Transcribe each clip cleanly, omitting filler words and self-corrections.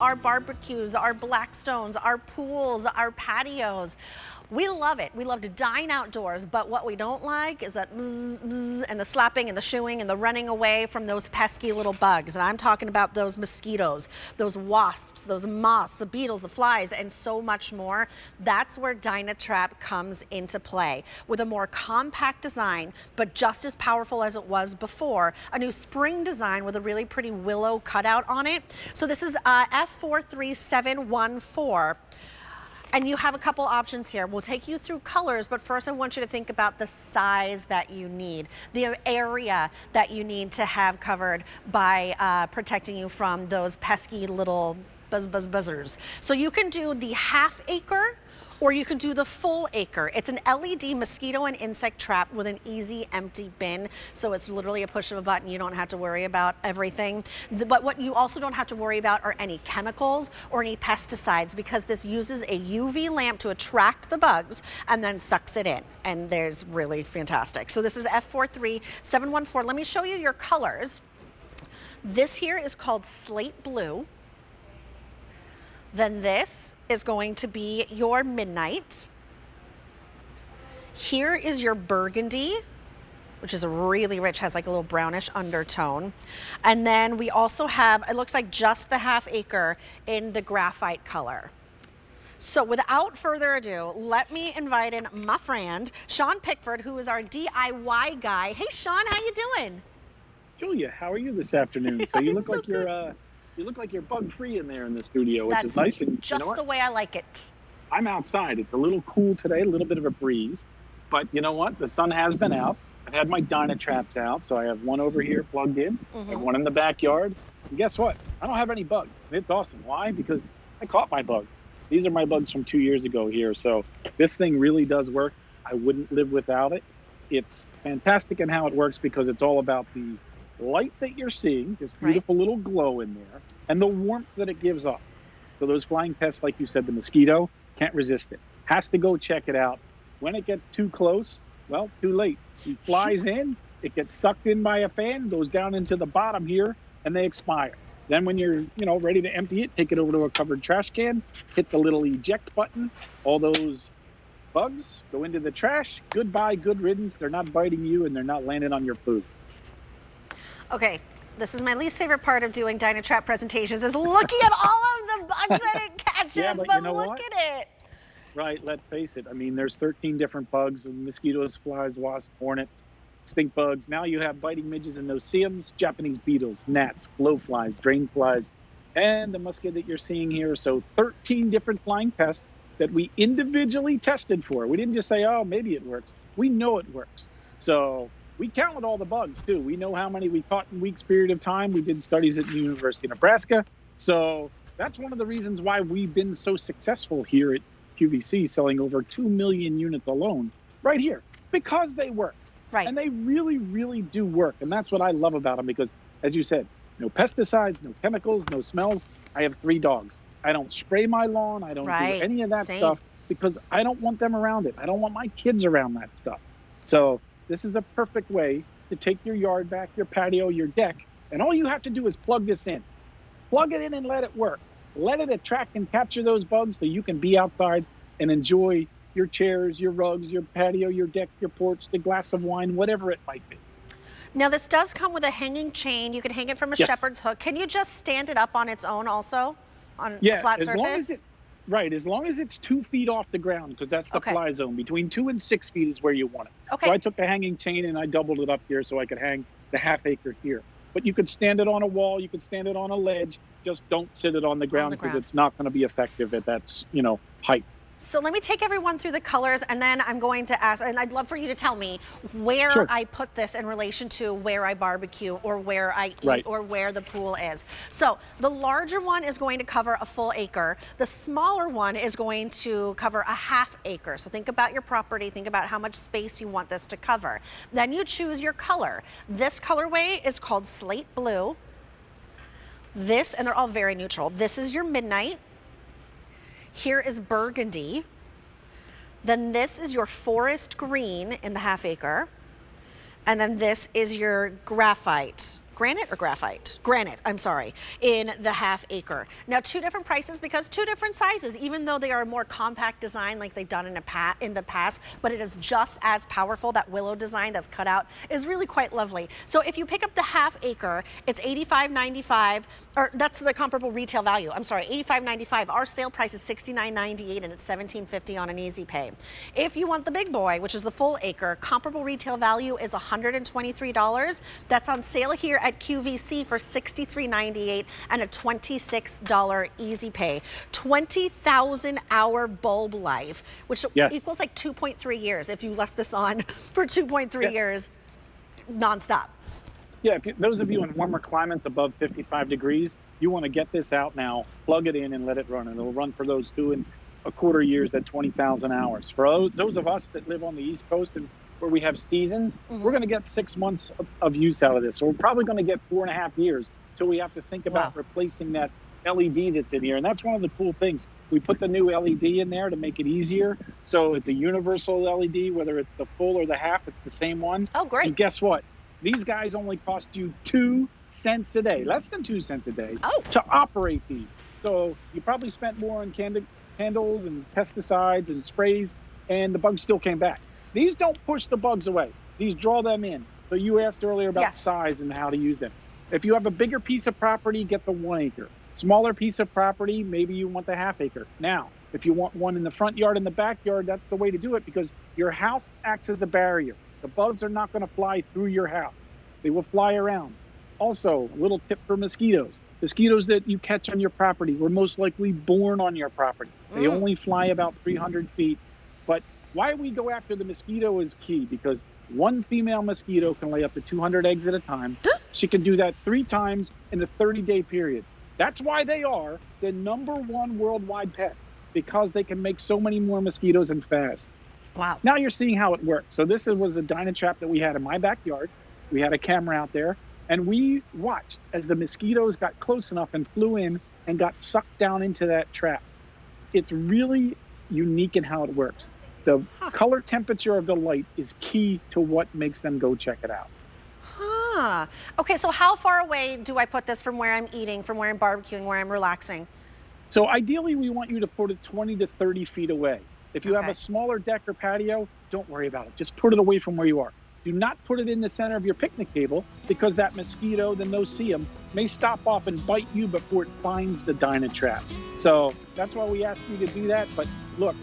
our barbecues, our Blackstones, our pools, our patios. We love it. We love to dine outdoors, but what we don't like is that bzz, bzz, and the slapping and the shooing and the running away from those pesky little bugs. And I'm talking about those mosquitoes, those wasps, those moths, the beetles, the flies, and so much more. That's where DynaTrap comes into play. With a more compact design, but just as powerful as it was before. A new spring design with a really pretty willow cutout on it. So this is F43714. And you have a couple options here. We'll take you through colors, but first I want you to think about the size that you need, the area that you need to have covered by protecting you from those pesky little buzzers. So you can do the half acre, or you can do the full acre. It's an LED mosquito and insect trap with an easy empty bin. So it's literally a push of a button. You don't have to worry about everything. But what you also don't have to worry about are any chemicals or any pesticides, because this uses a UV lamp to attract the bugs and then sucks it in. And there's really fantastic. So this is F43714. Let me show you your colors. This here is called slate blue. Then this is going to be your midnight. Here is your burgundy, which is really rich, has like a little brownish undertone. And then we also have, it looks like just the half acre in the graphite color. So without further ado, let me invite in my friend, Sean Pickford, who is our DIY guy. Hey Sean, how you doing? Julia, how are you this afternoon? So you look so like good. You look like you're bug-free in there in the studio, which That's is nice. And just you know the way I like it. I'm outside. It's a little cool today, a little bit of a breeze. But you know what? The sun has been out. I've had my DynaTraps out. So I have one over here plugged in. I have one in the backyard. And guess what? I don't have any bugs. It's awesome. Why? Because I caught my bug. These are my bugs from 2 years ago here. So this thing really does work. I wouldn't live without it. It's fantastic in how it works, because it's all about the light that you're seeing, this beautiful little glow in there, and the warmth that it gives off. So those flying pests, like you said, the mosquito, can't resist it. Has to go check it out. When it gets too close, well, too late. He flies in, it gets sucked in by a fan, goes down into the bottom here, and they expire. Then when you're, ready to empty it, take it over to a covered trash can, hit the little eject button. All those bugs go into the trash. Goodbye, good riddance. They're not biting you, and they're not landing on your food. Okay, this is my least favorite part of doing DynaTrap presentations, is looking at all of the bugs that it catches, Yeah, but you know look what? at it. Right, let's face it. I mean, there's 13 different bugs: mosquitoes, flies, wasps, hornets, stink bugs. Now you have biting midges and no-see-ums, Japanese beetles, gnats, blowflies, drain flies, and the muskie that you're seeing here. So 13 different flying pests that we individually tested for. We didn't just say, oh, maybe it works. We know it works. So we counted all the bugs too. We know how many we caught in a week's period of time. We did studies at the University of Nebraska. So that's one of the reasons why we've been so successful here at QVC, selling over 2 million units alone right here, because they work. Right. And they really, really do work. And that's what I love about them, because as you said, no pesticides, no chemicals, no smells. I have 3 dogs. I don't spray my lawn. I don't do any of that stuff, because I don't want them around it. I don't want my kids around that stuff. So this is a perfect way to take your yard back, your patio, your deck, and all you have to do is plug this in. Plug it in and let it work. Let it attract and capture those bugs so you can be outside and enjoy your chairs, your rugs, your patio, your deck, your porch, the glass of wine, whatever it might be. Now this does come with a hanging chain. You can hang it from a shepherd's hook. Can you just stand it up on its own also, on a flat surface? Right, as long as it's 2 feet off the ground, because that's the fly zone. Between 2 and 6 feet is where you want it. Okay. So I took the hanging chain and I doubled it up here so I could hang the half acre here. But you could stand it on a wall, you could stand it on a ledge. Just don't sit it on the ground, because it's not going to be effective at that, height. So let me take everyone through the colors, and then I'm going to ask, and I'd love for you to tell me where I put this in relation to where I barbecue or where I eat or where the pool is. So the larger one is going to cover a full acre. The smaller one is going to cover a half acre. So think about your property, think about how much space you want this to cover. Then you choose your color. This colorway is called slate blue. This, and they're all very neutral. This is your midnight. Here is burgundy. Then this is your forest green in the half acre. And then this is your graphite granite or graphite? Granite, I'm sorry, in the half acre. Now, two different prices because two different sizes, even though they are a more compact design like they've done in the past, but it is just as powerful. That willow design that's cut out is really quite lovely. So if you pick up the half acre, it's $85.95, or that's the comparable retail value. I'm sorry, $85.95. Our sale price is $69.98 and it's $17.50 on an easy pay. If you want the big boy, which is the full acre, comparable retail value is $123. That's on sale here at QVC for $63.98 and a $26 easy pay. 20,000 hour bulb life, which equals like 2.3 years if you left this on for 2.3 years nonstop. Yeah, those of you in warmer climates above 55 degrees, you want to get this out now, plug it in and let it run. And it'll run for those 2.25 years at 20,000 hours. For those of us that live on the East Coast and where we have seasons, we're going to get 6 months of use out of this. So we're probably going to get 4.5 years till we have to think about replacing that LED that's in here. And that's one of the cool things. We put the new LED in there to make it easier. So it's a universal LED, whether it's the full or the half, it's the same one. Oh, great. And guess what? These guys only cost you 2 cents a day, less than 2 cents a day to operate these. So you probably spent more on candles and pesticides and sprays, and the bugs still came back. These don't push the bugs away. These draw them in. So you asked earlier about size and how to use them. If you have a bigger piece of property, get the 1 acre. Smaller piece of property, maybe you want the half acre. Now, if you want one in the front yard and the backyard, that's the way to do it because your house acts as a barrier. The bugs are not going to fly through your house. They will fly around. Also, a little tip for mosquitoes. Mosquitoes that you catch on your property were most likely born on your property. They only fly about 300 feet. But why we go after the mosquito is key because one female mosquito can lay up to 200 eggs at a time. She can do that 3 times in a 30-day period. That's why they are the #1 worldwide pest, because they can make so many more mosquitoes and fast. Wow. Now you're seeing how it works. So this was a DynaTrap that we had in my backyard. We had a camera out there, and we watched as the mosquitoes got close enough and flew in and got sucked down into that trap. It's really unique in how it works. The color temperature of the light is key to what makes them go check it out. Okay, so how far away do I put this from where I'm eating, from where I'm barbecuing, where I'm relaxing? So ideally, we want you to put it 20 to 30 feet away. If you have a smaller deck or patio, don't worry about it. Just put it away from where you are. Do not put it in the center of your picnic table because that mosquito, the no-see-em, may stop off and bite you before it finds the DynaTrap. So that's why we ask you to do that. But look,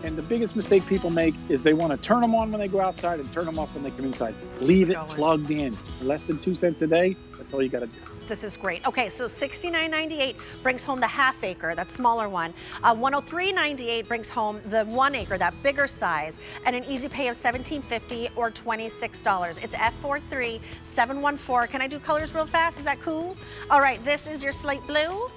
and the biggest mistake people make is they want to turn them on when they go outside and turn them off when they come inside. Leave it plugged in. For less than 2 cents a day, that's all you got to do. This is great. Okay, so $69.98 brings home the half acre, that smaller one. $103.98 brings home the 1 acre, that bigger size, and an easy pay of $17.50 or $26. It's F43714. Can I do colors real fast? Is that cool? All right, this is your slate blue.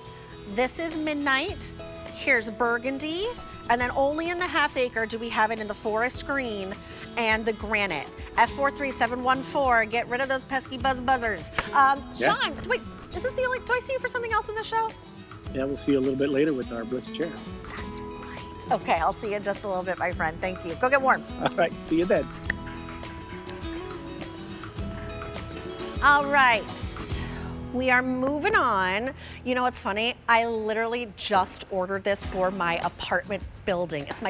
This is midnight. Here's burgundy. And then only in the half acre do we have it in the forest green and the granite. F43714, get rid of those pesky buzzers. Sean, wait, is this the only, do I see you for something else in the show? Yeah, we'll see you a little bit later with our bliss chair. That's right. Okay, I'll see you in just a little bit, my friend. Thank you. Go get warm. All right, see you then. All right. We are moving on. You know what's funny? I literally just ordered this for my apartment building. It's my